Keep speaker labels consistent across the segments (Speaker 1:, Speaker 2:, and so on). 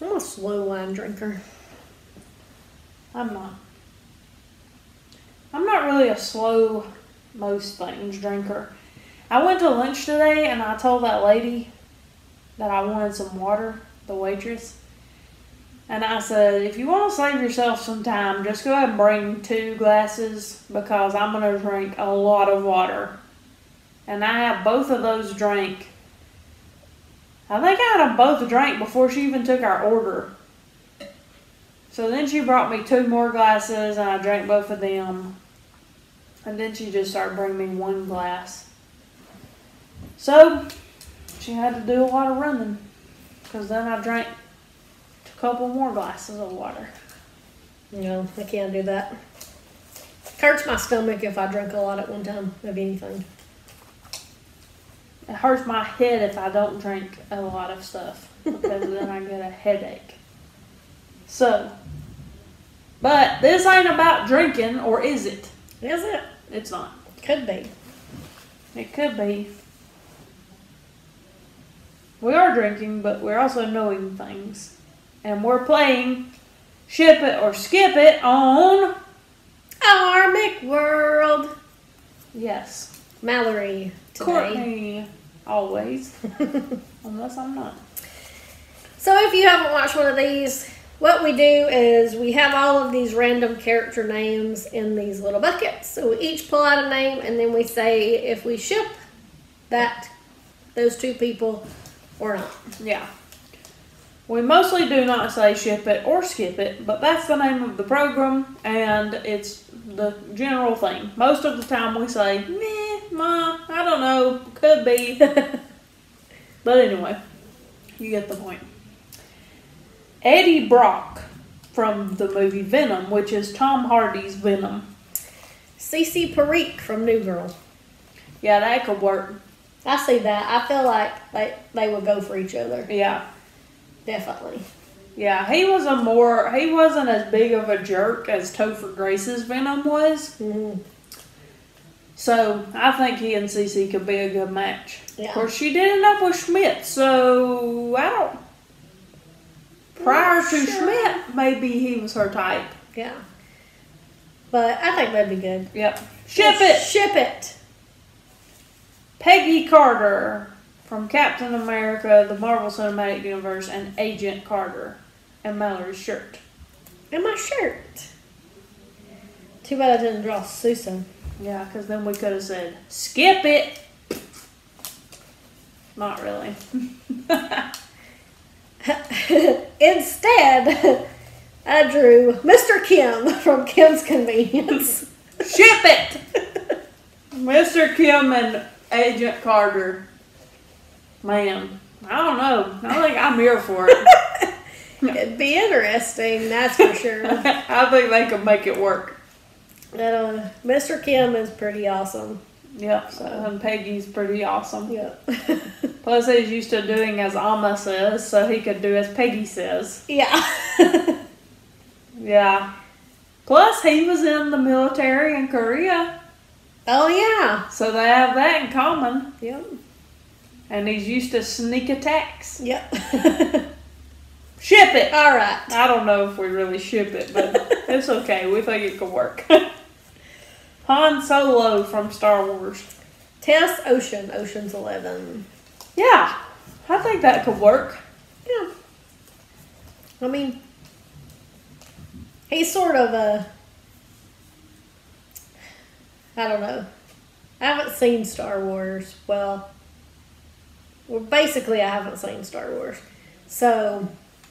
Speaker 1: I'm a slow wine drinker.
Speaker 2: I'm not. I'm not really a slow most things drinker. I went to lunch today and I told that lady that I wanted some water, the waitress. And I said, if you want to save yourself some time, just go ahead and bring 2 glasses because I'm going to drink a lot of water. And I had both of those drank. I think I had them both drank before she even took our order. So then she brought me 2 more glasses and I drank both of them. And then she just started bringing me 1 glass. So she had to do a lot of running because then I drank a couple more glasses of water.
Speaker 1: No, I can't do that. It hurts my stomach if I drink a lot at one time of anything.
Speaker 2: It hurts my head if I don't drink a lot of stuff because then I get a headache. So, but this ain't about drinking, or is it?
Speaker 1: Is it?
Speaker 2: It's not.
Speaker 1: Could be.
Speaker 2: It could be. We are drinking, but we're also knowing things. And we're playing Ship It or Skip It on
Speaker 1: Armic World.
Speaker 2: Yes.
Speaker 1: Mallory today.
Speaker 2: Courtney, always. Unless I'm not.
Speaker 1: So if you haven't watched one of these, what we do is we have all of these random character names in these little buckets. So we each pull out a name and then we say if we ship those 2 people or not.
Speaker 2: Yeah. We mostly do not say ship it or skip it, but that's the name of the program and it's the general thing. Most of the time we say, meh, ma, I don't know, could be. But anyway, you get the point. Eddie Brock from the movie Venom, which is Tom Hardy's Venom.
Speaker 1: Cece Parikh from New Girl.
Speaker 2: Yeah, that could work.
Speaker 1: I see that. I feel like they would go for each other.
Speaker 2: Yeah.
Speaker 1: Definitely.
Speaker 2: Yeah, he wasn't as big of a jerk as Topher Grace's Venom was.
Speaker 1: Mm-hmm.
Speaker 2: So, I think he and Cece could be a good match.
Speaker 1: Yeah.
Speaker 2: Of course, she did end up with Schmidt, so I don't... Prior to Schmidt, maybe he was her type.
Speaker 1: Yeah. But I think that'd be good.
Speaker 2: Yep. Ship it!
Speaker 1: Ship it!
Speaker 2: Peggy Carter from Captain America, the Marvel Cinematic Universe, and Agent Carter. And Mallory's shirt.
Speaker 1: And my shirt. Too bad I didn't draw Susan.
Speaker 2: Yeah, because then we could have said, skip it! Not really.
Speaker 1: Instead, I drew Mr. Kim from Kim's Convenience.
Speaker 2: Ship it! Mr. Kim and Agent Carter. Man, I don't know. I think I'm here for it.
Speaker 1: It'd be interesting, that's for sure.
Speaker 2: I think they could make it work.
Speaker 1: Mr. Kim is pretty awesome.
Speaker 2: Yep, and Peggy's pretty awesome.
Speaker 1: Yep.
Speaker 2: Plus, he's used to doing as Alma says, so he could do as Peggy says.
Speaker 1: Yeah.
Speaker 2: Yeah. Plus, he was in the military in Korea.
Speaker 1: Oh, yeah.
Speaker 2: So they have that in common.
Speaker 1: Yep.
Speaker 2: And he's used to sneak attacks.
Speaker 1: Yep.
Speaker 2: Ship it!
Speaker 1: All right.
Speaker 2: I don't know if we really ship it, but it's okay. We think it could work. Han Solo from Star Wars.
Speaker 1: Tess Ocean, Ocean's 11.
Speaker 2: Yeah, I think that could work.
Speaker 1: Yeah. I mean, he's sort of I don't know. I haven't seen Star Wars. Well, basically I haven't seen Star Wars. So,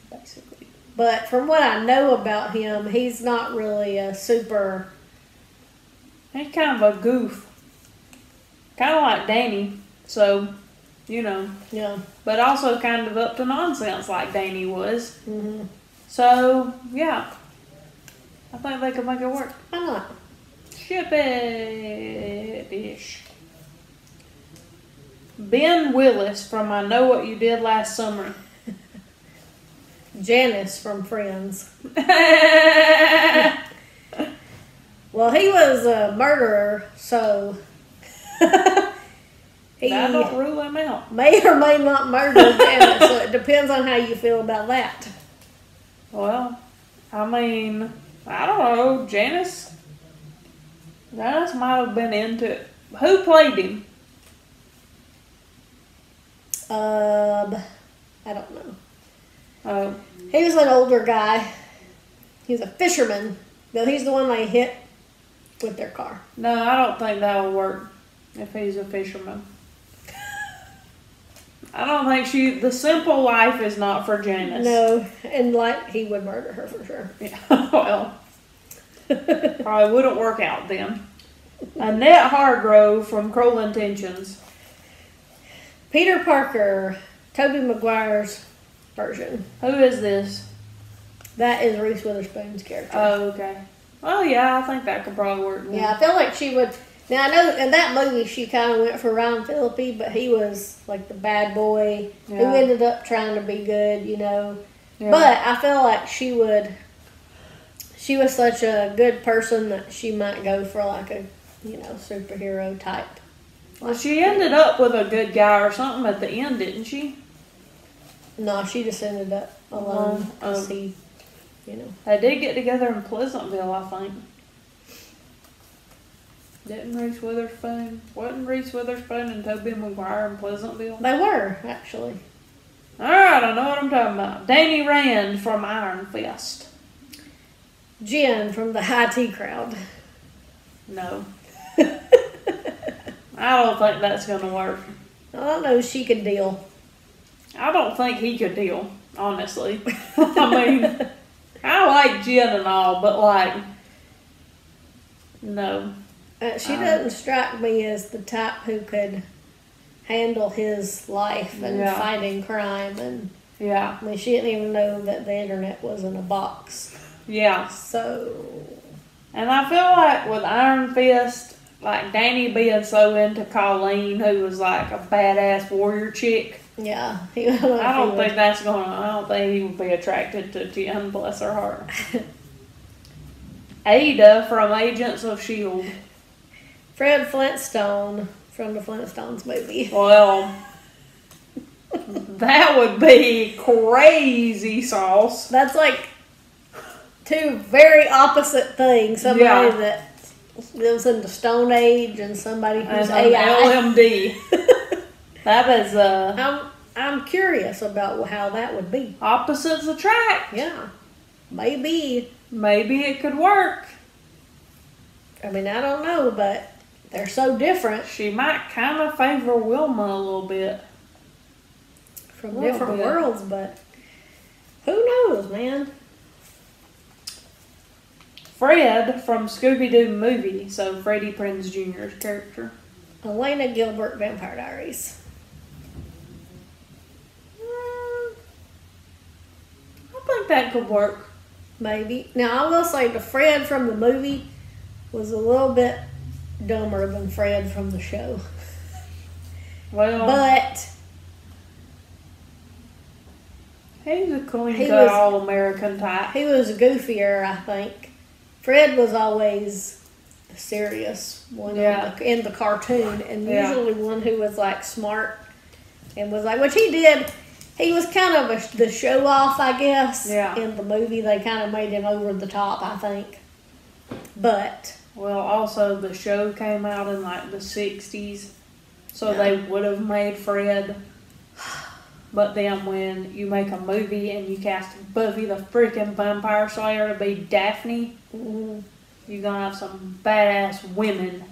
Speaker 2: Basically.
Speaker 1: but from what I know about him, he's not really a super...
Speaker 2: He's kind of a goof. Kind of like Danny. So, you know.
Speaker 1: Yeah.
Speaker 2: But also kind of up to nonsense like Danny was.
Speaker 1: Mm-hmm.
Speaker 2: So, yeah. I think they could make it work.
Speaker 1: Why not?
Speaker 2: Ship it-ish. Ben Willis from I Know What You Did Last Summer.
Speaker 1: Janice from Friends. Well, he was a murderer, so he
Speaker 2: I don't rule him out.
Speaker 1: may or may not murder Janice, so it depends on how you feel about that.
Speaker 2: Well, I mean, I don't know. Janice might have been into it. Who played him?
Speaker 1: I don't know.
Speaker 2: Oh,
Speaker 1: He was an older guy. He was a fisherman. But he's the one they hit with their car.
Speaker 2: no, I don't think that would work if he's a fisherman. I don't think the simple life is not for Janice.
Speaker 1: No, and like he would murder her for sure.
Speaker 2: Yeah, well, probably wouldn't work out then. Annette Hargrove from Cruel Intentions.
Speaker 1: Peter Parker, Tobey Maguire's version.
Speaker 2: Who is this?
Speaker 1: That is Reese Witherspoon's character.
Speaker 2: Oh, okay. Well, yeah, I think that could probably work. Then.
Speaker 1: Yeah, I feel like she would. Now, I know in that movie she kind of went for Ryan Phillippe, but he was like the bad boy who ended up trying to be good, you know. Yeah. But I feel like she was such a good person that she might go for like a, you know, superhero type.
Speaker 2: Well, she ended up with a good guy or something at the end, didn't she?
Speaker 1: No, she just ended up alone because he, you know.
Speaker 2: They did get together in Pleasantville, I think. Wasn't Reese Witherspoon and Tobey Maguire in Pleasantville?
Speaker 1: They were, actually.
Speaker 2: Alright, I know what I'm talking about. Danny Rand from Iron Fist.
Speaker 1: Jen from the High Tea Crowd.
Speaker 2: No. I don't think that's going to work.
Speaker 1: I don't know if she could deal.
Speaker 2: I don't think he could deal, honestly. I mean, I like Jen and all, but like, no.
Speaker 1: She doesn't strike me as the type who could handle his life and fighting crime. And I mean, she didn't even know that the internet was in a box.
Speaker 2: Yeah.
Speaker 1: So.
Speaker 2: And I feel like with Iron Fist, like Danny being so into Colleen, who was like a badass warrior chick.
Speaker 1: Yeah.
Speaker 2: I don't think he would be attracted to Jen, bless her heart. Ada from Agents of S.H.I.E.L.D.
Speaker 1: Fred Flintstone from the Flintstones movie.
Speaker 2: Well, that would be crazy sauce.
Speaker 1: That's like two very opposite things. Somebody that lives in the Stone Age and somebody who's AI.
Speaker 2: LMD. That is
Speaker 1: I'm curious about how that would be.
Speaker 2: Opposites attract.
Speaker 1: Yeah. Maybe
Speaker 2: it could work.
Speaker 1: I mean, I don't know, but they're so different.
Speaker 2: She might kind of favor Wilma a little bit.
Speaker 1: From different worlds, but who knows, man?
Speaker 2: Fred from Scooby-Doo movie, so Freddie Prinze Jr.'s character.
Speaker 1: Elena Gilbert, Vampire Diaries.
Speaker 2: I think that could work.
Speaker 1: Maybe. Now, I will say the Fred from the movie was a little bit dumber than Fred from the show.
Speaker 2: Well,
Speaker 1: but
Speaker 2: he's a clean-cut, all-American type.
Speaker 1: He was goofier, I think. Fred was always the serious one in the cartoon, and usually one who was like smart and was like, which he did. He was kind of the show off, I guess.
Speaker 2: Yeah.
Speaker 1: In the movie, they kind of made him over the top, I think. But
Speaker 2: well, also the show came out in like the 60s, so they would have made Fred. But then when you make a movie and you cast Buffy the freaking Vampire Slayer to be Daphne, you're gonna have some badass women.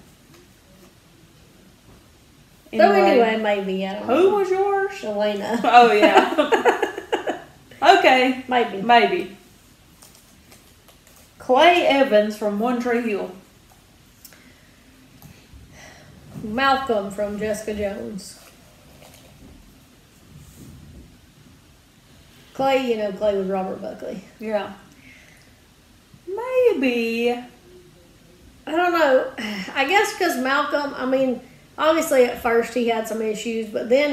Speaker 1: Anyway, maybe. I don't know.
Speaker 2: Who was yours?
Speaker 1: Elena.
Speaker 2: Oh, yeah. Okay. Maybe. Clay Evans from One Tree Hill.
Speaker 1: Malcolm from Jessica Jones. Clay was Robert Buckley.
Speaker 2: Yeah. Maybe.
Speaker 1: I don't know. I guess because Malcolm, I mean, obviously at first he had some issues, but then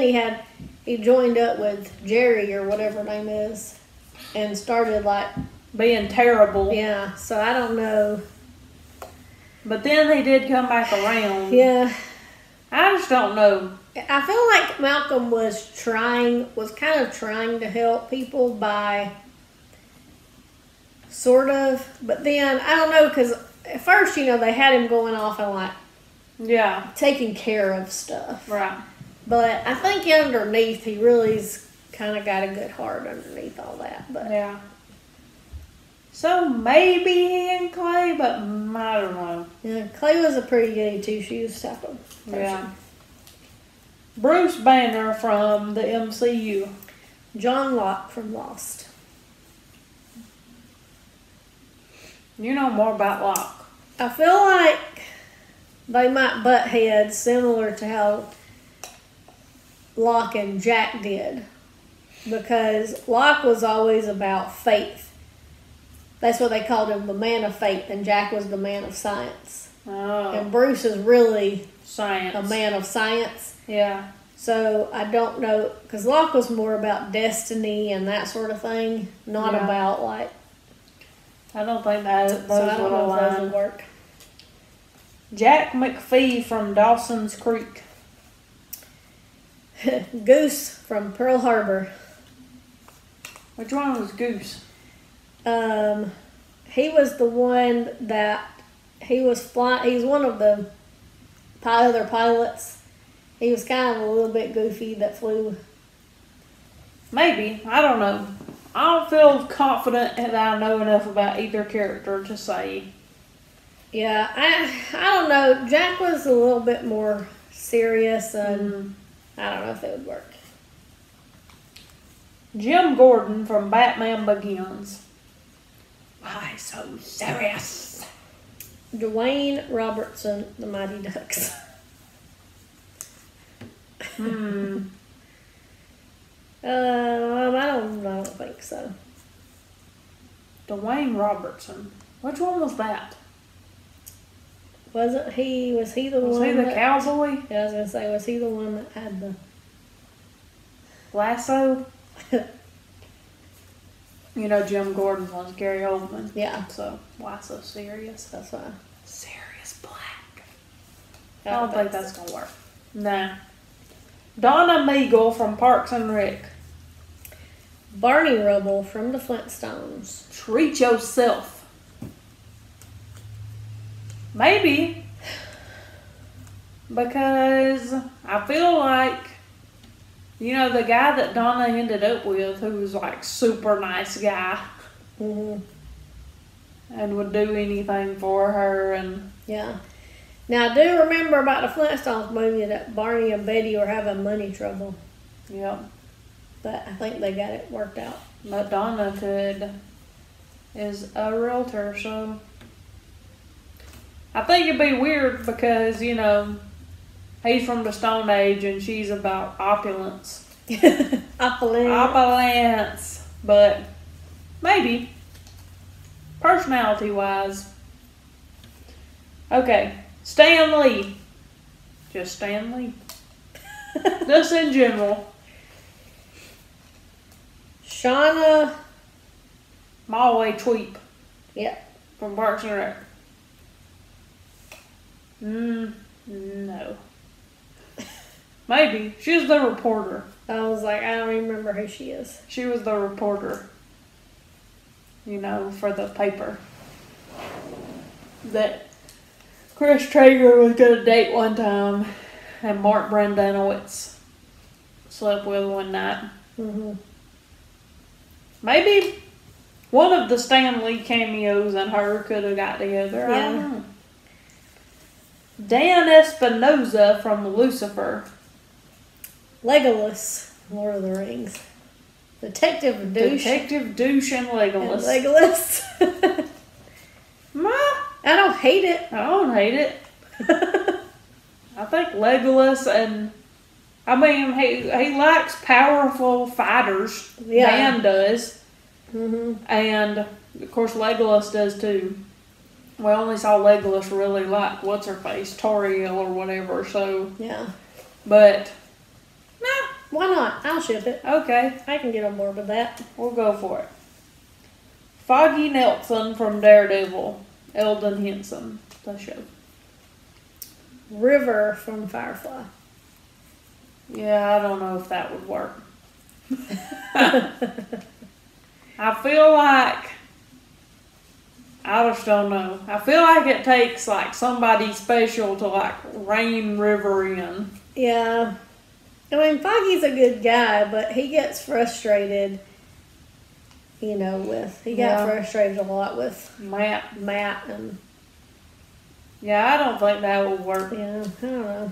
Speaker 1: he joined up with Jerry or whatever her name is and started like
Speaker 2: being terrible.
Speaker 1: Yeah, so I don't know.
Speaker 2: But then he did come back around.
Speaker 1: Yeah.
Speaker 2: I just don't know.
Speaker 1: I feel like Malcolm was kind of trying to help people by sort of. But then, I don't know, because at first, they had him going off and, like,
Speaker 2: Yeah.
Speaker 1: taking care of stuff.
Speaker 2: Right.
Speaker 1: But I think underneath, he really's kind of got a good heart underneath all that. But
Speaker 2: Yeah. So maybe he and Clay, but I don't know.
Speaker 1: yeah, Clay was a pretty goody two-shoes type of person.
Speaker 2: Yeah. Bruce Banner from the MCU.
Speaker 1: John Locke from Lost.
Speaker 2: You know more about Locke.
Speaker 1: I feel like they might butt heads similar to how Locke and Jack did. Because Locke was always about faith. That's what they called him, the man of faith, and Jack was the man of science.
Speaker 2: Oh.
Speaker 1: And Bruce is really
Speaker 2: Science.
Speaker 1: a man of science.
Speaker 2: Yeah.
Speaker 1: So I don't know, because Locke was more about destiny and that sort of thing, not
Speaker 2: Yeah.
Speaker 1: about like.
Speaker 2: I don't think that those
Speaker 1: So I don't know if those
Speaker 2: would
Speaker 1: would work.
Speaker 2: Jack McPhee from Dawson's Creek.
Speaker 1: Goose from Pearl Harbor.
Speaker 2: Which one was Goose?
Speaker 1: He was the one that he was flying. He's one of the other pilots. He was kind of a little bit goofy that flew.
Speaker 2: Maybe. I don't know. I don't feel confident that I know enough about either character to say.
Speaker 1: Yeah, I don't know. Jack was a little bit more serious, and I don't know if it would work.
Speaker 2: Jim Gordon from Batman Begins. Why so serious?
Speaker 1: Dwayne Robertson, the Mighty Ducks. I don't think so.
Speaker 2: Dwayne Robertson. Which one was that?
Speaker 1: Wasn't he? Was he the one?
Speaker 2: Was he the cowboy?
Speaker 1: Yeah, I was gonna say, was he the one that had the
Speaker 2: Lasso? You know, Jim Gordon was Gary Oldman.
Speaker 1: Yeah,
Speaker 2: So, why so serious?
Speaker 1: that's why.
Speaker 2: Serious black. I don't think that's going to work. Nah. Donna Meagle from Parks and Rec.
Speaker 1: Barney Rubble from the Flintstones.
Speaker 2: Treat yourself. Maybe. Because I feel like, the guy that Donna ended up with, who was like super nice guy,
Speaker 1: Mm-hmm.
Speaker 2: and would do anything for her, and
Speaker 1: Yeah. Now, I do remember about the Flintstones movie that Barney and Betty were having money trouble.
Speaker 2: yep.
Speaker 1: But I think they got it worked out.
Speaker 2: But Donna is a realtor, so I think it'd be weird because, he's from the Stone Age and she's about opulence. Opulence. But maybe. Personality wise. Okay. Stan Lee. Just Stan Lee. Just in general.
Speaker 1: Shauna.
Speaker 2: Malway Tweep.
Speaker 1: Yep.
Speaker 2: From Parks and Rec. No. Maybe. She was the reporter.
Speaker 1: I was like, I don't even remember who she is.
Speaker 2: She was the reporter. For the paper. That Chris Traeger was going to date one time. And Mark Brendanowitz slept with one night.
Speaker 1: Mm-hmm.
Speaker 2: Maybe one of the Stan Lee cameos and her could have got together. I don't know. Dan Espinosa from Lucifer.
Speaker 1: Legolas, Lord of the Rings. Detective Douche.
Speaker 2: Detective Douche and
Speaker 1: And
Speaker 2: Legolas.
Speaker 1: Legolas. I don't hate it.
Speaker 2: I don't hate it. I think Legolas he likes powerful fighters.
Speaker 1: Yeah.
Speaker 2: Dan does.
Speaker 1: Mm-hmm.
Speaker 2: And, of course, Legolas does too. We only saw Legolas really like, what's-her-face, Toriel or whatever, so.
Speaker 1: Yeah.
Speaker 2: But,
Speaker 1: Why not? I'll ship it.
Speaker 2: okay,
Speaker 1: I can get on board with that.
Speaker 2: we'll go for it. Foggy Nelson from Daredevil. Eldon Henson, the show.
Speaker 1: River from Firefly.
Speaker 2: Yeah, I don't know if that would work. I feel like I just don't know. I feel like it takes like somebody special to like rein River in.
Speaker 1: Yeah. I mean, Foggy's a good guy, but he gets frustrated, he got frustrated a lot with
Speaker 2: Matt.
Speaker 1: and...
Speaker 2: Yeah, I don't think that will work.
Speaker 1: Yeah, I don't know.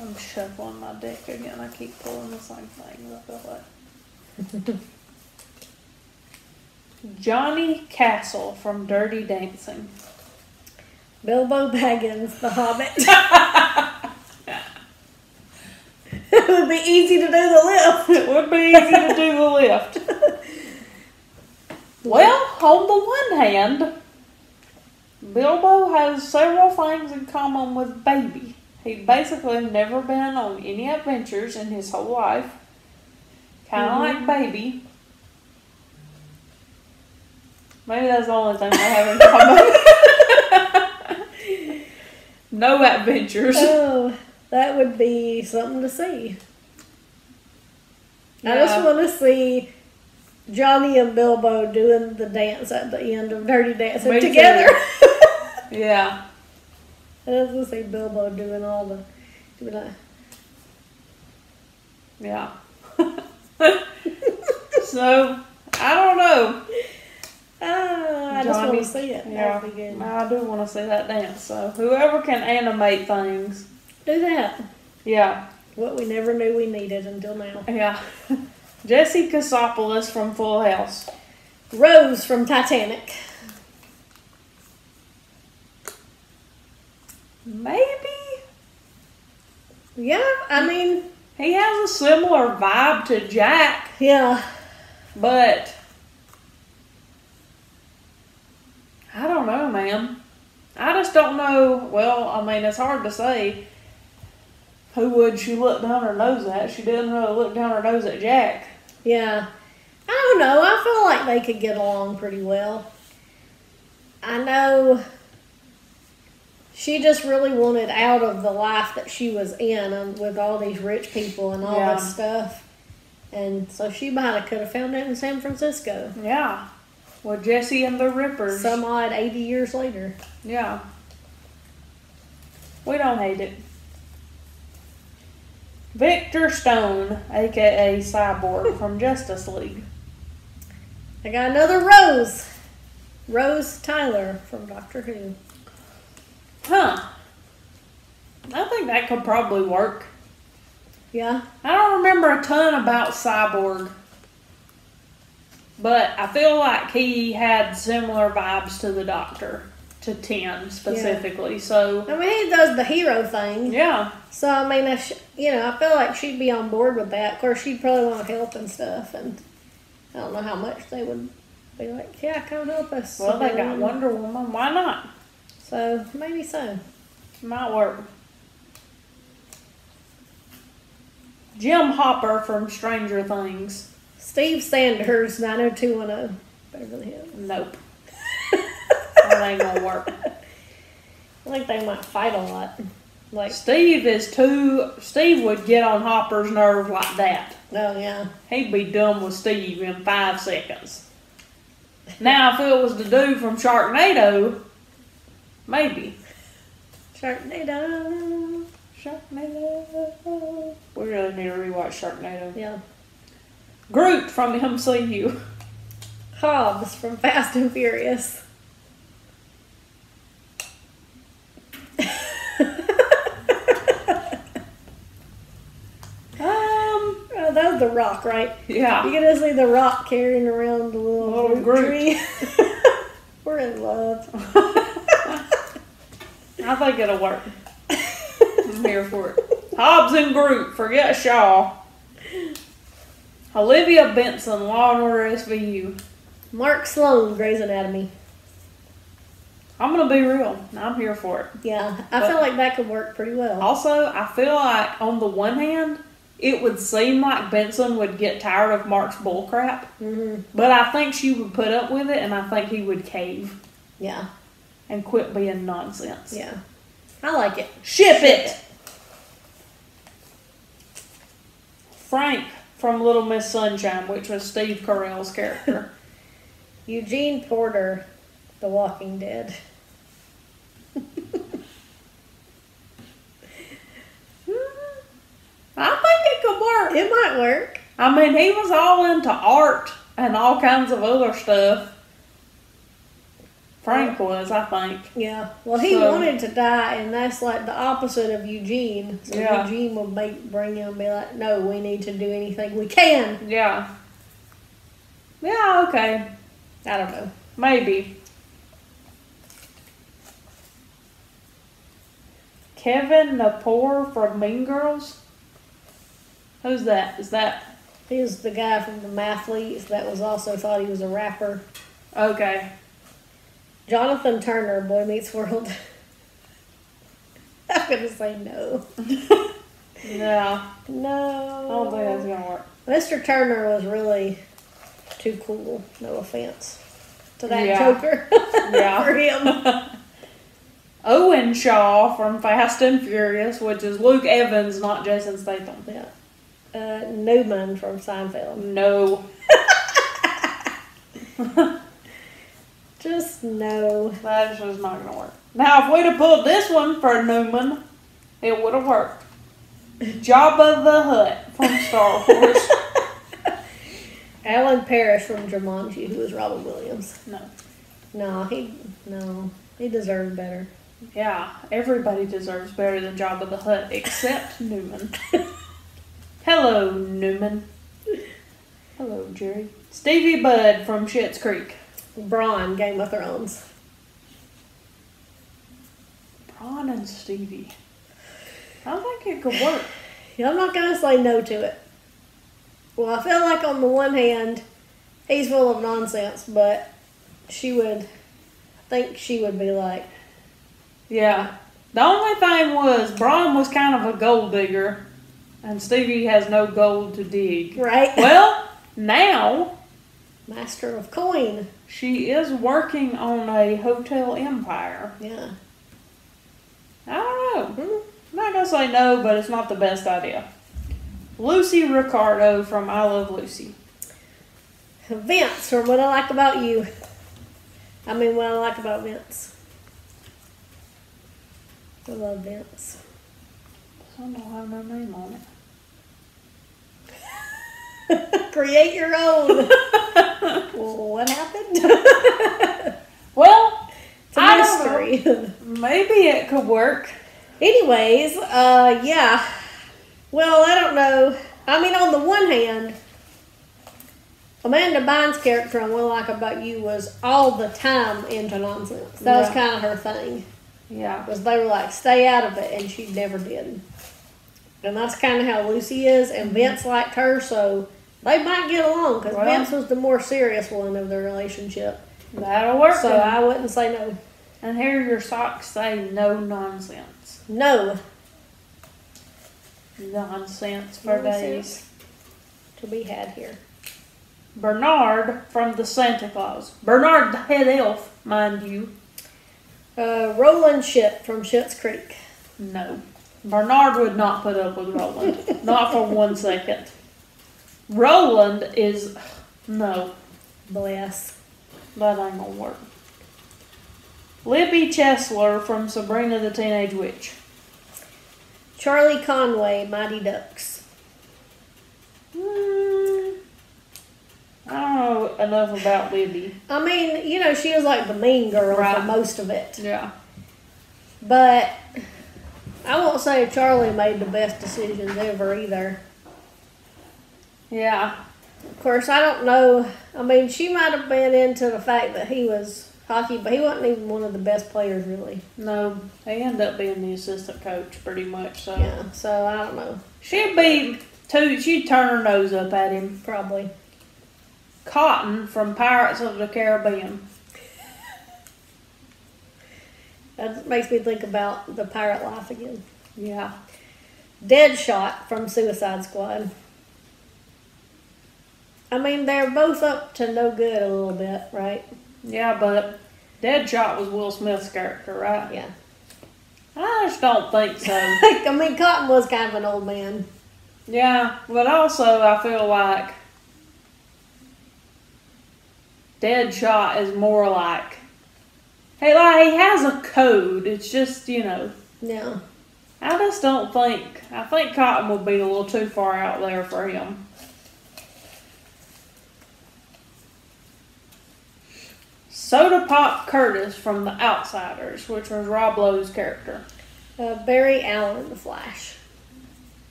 Speaker 2: I'm shuffling my deck again. I keep pulling the same thing. I feel like. Johnny Castle from Dirty Dancing.
Speaker 1: Bilbo Baggins, the Hobbit. It would be easy to do the lift.
Speaker 2: It would be easy to do the lift. Well, on the one hand, Bilbo has several things in common with Baby. He's basically never been on any adventures in his whole life. Kind of like Baby. Maybe that's the only thing they have in common. No adventures.
Speaker 1: Oh, that would be something to see.
Speaker 2: Yeah.
Speaker 1: I just want to see Johnny and Bilbo doing the dance at the end of Dirty Dancing
Speaker 2: Me
Speaker 1: together.
Speaker 2: Yeah.
Speaker 1: I just want to see Bilbo doing all the...
Speaker 2: Yeah. So, I don't know.
Speaker 1: I just want to see it.
Speaker 2: Yeah,
Speaker 1: That'd be good.
Speaker 2: I do want to see that dance. So, whoever can animate things.
Speaker 1: Do that.
Speaker 2: Yeah.
Speaker 1: What we never knew we needed until now.
Speaker 2: Yeah. Jesse Kasopoulos from Full House.
Speaker 1: Rose from Titanic.
Speaker 2: Maybe.
Speaker 1: Yeah, I mean...
Speaker 2: He has a similar vibe to Jack.
Speaker 1: Yeah.
Speaker 2: But... I don't know, man. I just don't know. Well, I mean, it's hard to say. Who would she look down her nose at? She didn't really look down her nose at Jack.
Speaker 1: Yeah. I don't know. I feel like they could get along pretty well. I know she just really wanted out of the life that she was in with all these rich people and all this stuff. And so she might have could have found it in San Francisco.
Speaker 2: Yeah. Well, Jesse and the Rippers.
Speaker 1: Some odd 80 years later.
Speaker 2: Yeah. We don't hate it. Victor Stone, a.k.a. Cyborg from Justice League.
Speaker 1: I got another Rose. Rose Tyler from Doctor Who.
Speaker 2: Huh. I think that could probably work.
Speaker 1: Yeah.
Speaker 2: I don't remember a ton about Cyborg. But I feel like he had similar vibes to the Doctor. To 10 specifically. Yeah. So
Speaker 1: I mean, he does the hero thing.
Speaker 2: Yeah.
Speaker 1: So I mean, I feel like she'd be on board with that. Of course, she'd probably want to help and stuff, and I don't know how much they would be like, yeah, come help us.
Speaker 2: Well, they got Wonder Woman. Why not?
Speaker 1: So maybe so.
Speaker 2: Might work. Jim Hopper from Stranger Things.
Speaker 1: Steve Sanders, 90210 Beverly Hills.
Speaker 2: Nope. That ain't gonna work.
Speaker 1: I think they might fight a lot. Like
Speaker 2: Steve would get on Hopper's nerve like that.
Speaker 1: Oh yeah.
Speaker 2: He'd be done with Steve in 5 seconds. Now if it was the dude from Sharknado, maybe.
Speaker 1: Sharknado.
Speaker 2: We really need to rewatch Sharknado.
Speaker 1: Yeah.
Speaker 2: Groot from MCU.
Speaker 1: Hobbs from Fast and Furious. That was The Rock, right?
Speaker 2: Yeah.
Speaker 1: You get to see The Rock carrying around the little Groot tree. We're in love.
Speaker 2: I think it'll work. I'm here for it. Hobbs and Groot. Forget Shaw. Olivia Benson, Law and Order SVU.
Speaker 1: Mark Sloan, Grey's Anatomy.
Speaker 2: I'm going to be real. I'm here for it.
Speaker 1: Yeah, I feel like that could work pretty well.
Speaker 2: Also, I feel like on the one hand, it would seem like Benson would get tired of Mark's bullcrap. Mm-hmm. But I think she would put up with it, and I think he would cave.
Speaker 1: Yeah.
Speaker 2: And quit being nonsense.
Speaker 1: Yeah. I like it.
Speaker 2: Ship it! Frank from Little Miss Sunshine, which was Steve Carell's character.
Speaker 1: Eugene Porter, The Walking Dead.
Speaker 2: I think it could work.
Speaker 1: It might work.
Speaker 2: I mean, he was all into art and all kinds of other stuff. Frank was, I think.
Speaker 1: Yeah. Well, he wanted to die, and that's like the opposite of Eugene. So Eugene would bring him and be like, no, we need to do anything we can.
Speaker 2: Yeah. Yeah, okay.
Speaker 1: I don't know.
Speaker 2: Maybe. Kevin Napor from Mean Girls? Who's that? Is that...
Speaker 1: He's the guy from the Mathletes that was also thought he was a rapper.
Speaker 2: Okay.
Speaker 1: Jonathan Turner, Boy Meets World. I'm going to say no.
Speaker 2: Yeah.
Speaker 1: No.
Speaker 2: I don't think that's going to work.
Speaker 1: Mr. Turner was really too cool. No offense to that
Speaker 2: Yeah.
Speaker 1: Joker.
Speaker 2: Yeah.
Speaker 1: For him.
Speaker 2: Owen Shaw from Fast and Furious, which is Luke Evans, not Jason Statham.
Speaker 1: Yeah. Newman from Seinfeld.
Speaker 2: No.
Speaker 1: Just no.
Speaker 2: That's just not going to work. Now, if we'd have pulled this one for Newman, it would have worked. Jabba the Hutt from Star Wars.
Speaker 1: Alan Parrish from Jumanji, who was Robin Williams.
Speaker 2: No.
Speaker 1: He deserved better.
Speaker 2: Yeah, everybody deserves better than Jabba the Hutt, except Newman. Hello, Newman. Hello, Jerry. Stevie Budd from Schitt's Creek.
Speaker 1: Braun, Game of Thrones.
Speaker 2: Braun and Stevie. I think it could work.
Speaker 1: Yeah, I'm not going to say no to it. Well, I feel like on the one hand, he's full of nonsense, but she would be like...
Speaker 2: Yeah. The only thing was, Braun was kind of a gold digger, and Stevie has no gold to dig.
Speaker 1: Right?
Speaker 2: Well, now...
Speaker 1: Master of coin.
Speaker 2: She is working on a hotel empire.
Speaker 1: Yeah.
Speaker 2: I don't know. I'm not going to say no, but it's not the best idea. Lucy Ricardo from I Love Lucy.
Speaker 1: Vince from What I Like About You. What I like about Vince. I love Vince.
Speaker 2: I don't have no name on it.
Speaker 1: Create your own. Well, what happened?
Speaker 2: Well,
Speaker 1: It's a mystery.
Speaker 2: Maybe it could work.
Speaker 1: Anyways, yeah. Well, I don't know. On the one hand, Amanda Bynes' character on What I Like About You was all the time into nonsense. That was kind of her thing.
Speaker 2: Yeah.
Speaker 1: Was they were like, stay out of it, and she never did. And that's kind of how Lucy is, and Vince liked her, so they might get along, because Vince was the more serious one of the relationship.
Speaker 2: That'll work.
Speaker 1: So I wouldn't say no.
Speaker 2: And here your socks say no nonsense.
Speaker 1: No.
Speaker 2: Nonsense for days.
Speaker 1: To be had here.
Speaker 2: Bernard from the Santa Claus. Bernard the head elf, mind you.
Speaker 1: Roland Ship from Schitt's Creek.
Speaker 2: No. Bernard would not put up with Roland. Not for 1 second. Roland is... No.
Speaker 1: Bless.
Speaker 2: That ain't gonna work. Libby Chesler from Sabrina the Teenage Witch.
Speaker 1: Charlie Conway, Mighty Ducks.
Speaker 2: I don't know enough about Libby.
Speaker 1: She was like the mean girl for
Speaker 2: Right.
Speaker 1: most of it.
Speaker 2: Yeah.
Speaker 1: But I won't say Charlie made the best decisions ever either.
Speaker 2: Yeah.
Speaker 1: Of course, I don't know. She might have been into the fact that he was hockey, but he wasn't even one of the best players, really.
Speaker 2: No, he ended up being the assistant coach pretty much. So
Speaker 1: Yeah, so I don't know.
Speaker 2: she'd turn her nose up at him.
Speaker 1: Probably.
Speaker 2: Cotton from Pirates of the Caribbean.
Speaker 1: That makes me think about the pirate life again.
Speaker 2: Yeah.
Speaker 1: Deadshot from Suicide Squad. They're both up to no good a little bit, right?
Speaker 2: Yeah, but Deadshot was Will Smith's character, right?
Speaker 1: Yeah.
Speaker 2: I just don't think so.
Speaker 1: Cotton was kind of an old man.
Speaker 2: Yeah, but also I feel like Deadshot is more like, hey, like, he has a code. It's just,
Speaker 1: Yeah.
Speaker 2: I just don't think, I think Cotton would be a little too far out there for him. Soda Pop Curtis from The Outsiders, which was Rob Lowe's character.
Speaker 1: Barry Allen, The Flash.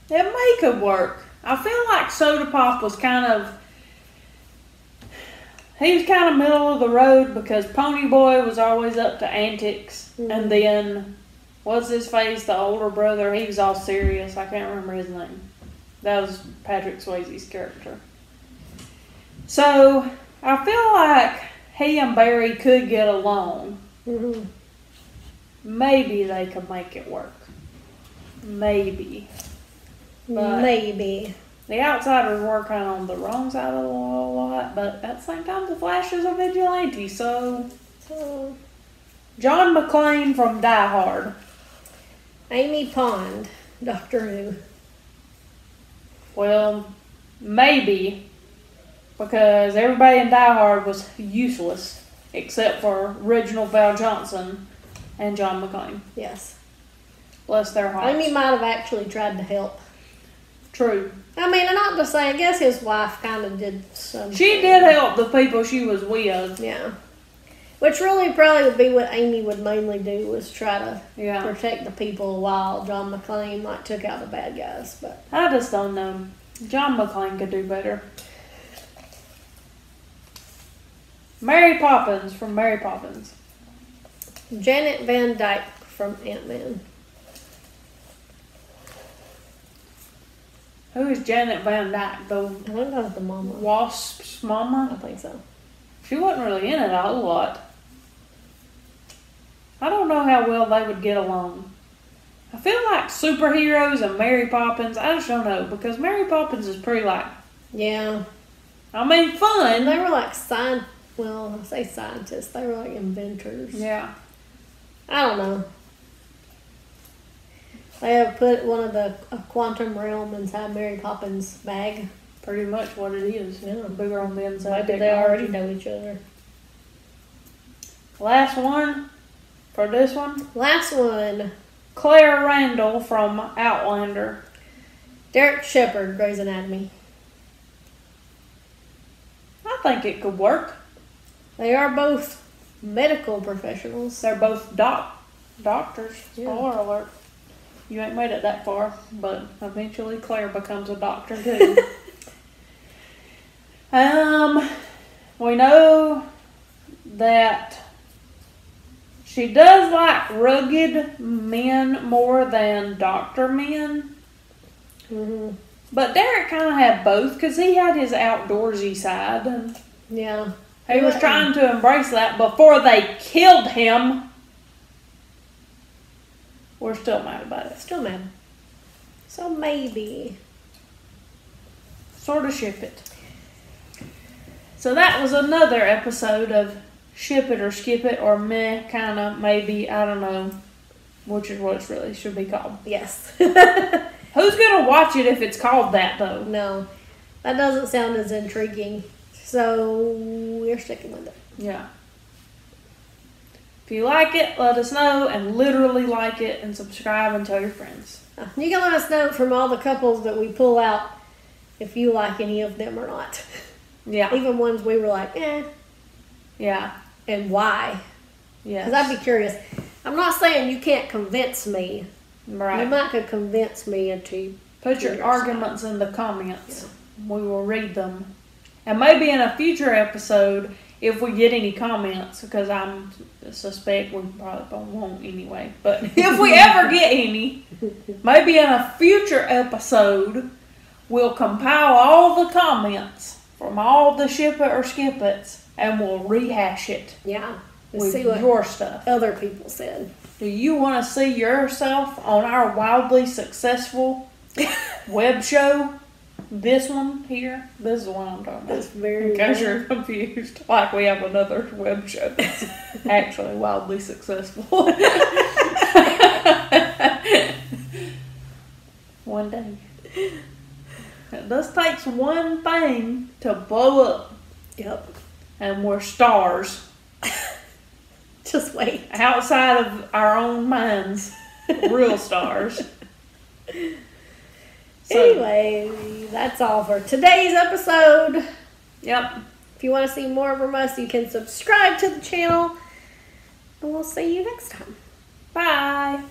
Speaker 2: It could work. I feel like Soda Pop was he was kind of middle of the road because Pony Boy was always up to antics. Mm-hmm. And then, what's his face, the older brother, he was all serious. I can't remember his name. That was Patrick Swayze's character. So, I feel like he and Barry could get along.
Speaker 1: Mm-hmm.
Speaker 2: Maybe they could make it work. Maybe. But
Speaker 1: maybe.
Speaker 2: The Outsiders were kind of on the wrong side of the law a lot, but at the same time, the Flash is a vigilante, so... John McClane from Die Hard.
Speaker 1: Amy Pond, Doctor Who.
Speaker 2: Well, maybe, because everybody in Die Hard was useless, except for Reginald Val Johnson and John McClane.
Speaker 1: Yes.
Speaker 2: Bless their hearts.
Speaker 1: Amy might have actually tried to help.
Speaker 2: True.
Speaker 1: I mean, not to say, I guess his wife kind of did something.
Speaker 2: She did help the people she was with.
Speaker 1: Yeah. Which really probably would be what Amy would mainly do, was try to protect the people while John McClane took out the bad guys. But
Speaker 2: I just don't know. John McClane could do better. Mary Poppins from Mary Poppins.
Speaker 1: Janet Van Dyke from Ant-Man.
Speaker 2: Who is Janet Van Dyke, though?
Speaker 1: I think that was the mama.
Speaker 2: Wasp's mama?
Speaker 1: I think so.
Speaker 2: She wasn't really in it a whole lot. I don't know how well they would get along. I feel like superheroes and Mary Poppins, I just don't know, because Mary Poppins is pretty
Speaker 1: Yeah.
Speaker 2: I mean, fun.
Speaker 1: They were like I say scientists. They were like inventors.
Speaker 2: Yeah.
Speaker 1: I don't know. They have put one of the quantum realm inside Mary Poppins' bag.
Speaker 2: Pretty much what it is.
Speaker 1: Yeah.
Speaker 2: Bigger on the inside.
Speaker 1: Maybe they already know each other.
Speaker 2: Last one for this one.
Speaker 1: Last one.
Speaker 2: Claire Randall from Outlander.
Speaker 1: Derek Shepherd, Grey's Anatomy.
Speaker 2: I think it could work.
Speaker 1: They are both medical professionals.
Speaker 2: They're both doctors.
Speaker 1: Yeah.
Speaker 2: Spoiler alert. You ain't made it that far, but eventually Claire becomes a doctor too. We know that she does like rugged men more than doctor men.
Speaker 1: Mm-hmm.
Speaker 2: But Derek kind of had both, because he had his outdoorsy side. And
Speaker 1: yeah.
Speaker 2: he was trying to embrace that before they killed him. We're still mad about it.
Speaker 1: Still mad. So maybe.
Speaker 2: Sort of ship it. So that was another episode of Ship It or Skip It, or meh, kind of, maybe, I don't know, which is what it really should be called.
Speaker 1: Yes.
Speaker 2: Who's going to watch it if it's called that, though?
Speaker 1: No. That doesn't sound as intriguing. So we're sticking with it.
Speaker 2: Yeah. If you like it, let us know, and literally like it, and subscribe and tell your friends.
Speaker 1: You can let us know from all the couples that we pull out if you like any of them or not.
Speaker 2: Yeah.
Speaker 1: Even ones we were like, eh.
Speaker 2: Yeah.
Speaker 1: And why?
Speaker 2: Yeah.
Speaker 1: Because I'd be curious. I'm not saying you can't convince me.
Speaker 2: Right.
Speaker 1: You might could convince me into...
Speaker 2: Put your arguments in the comments. Yeah. We will read them. And maybe in a future episode, if we get any comments, because I suspect we probably won't anyway. But if we ever get any, maybe in a future episode, we'll compile all the comments from all the Ship It or Skip It's, and we'll rehash it.
Speaker 1: Yeah.
Speaker 2: With
Speaker 1: see what
Speaker 2: your stuff.
Speaker 1: Other people said.
Speaker 2: Do you want to see yourself on our wildly successful web show? This one here? This is the one I'm talking about.
Speaker 1: It's very...
Speaker 2: In case you're confused. Like we have another web show that's actually wildly successful. One day. This takes one thing to blow up.
Speaker 1: Yep.
Speaker 2: And we're stars.
Speaker 1: Just wait.
Speaker 2: Outside of our own minds. Real stars.
Speaker 1: Anyway, that's all for today's episode.
Speaker 2: Yep.
Speaker 1: If you want to see more from us, you can subscribe to the channel. And we'll see you next time.
Speaker 2: Bye.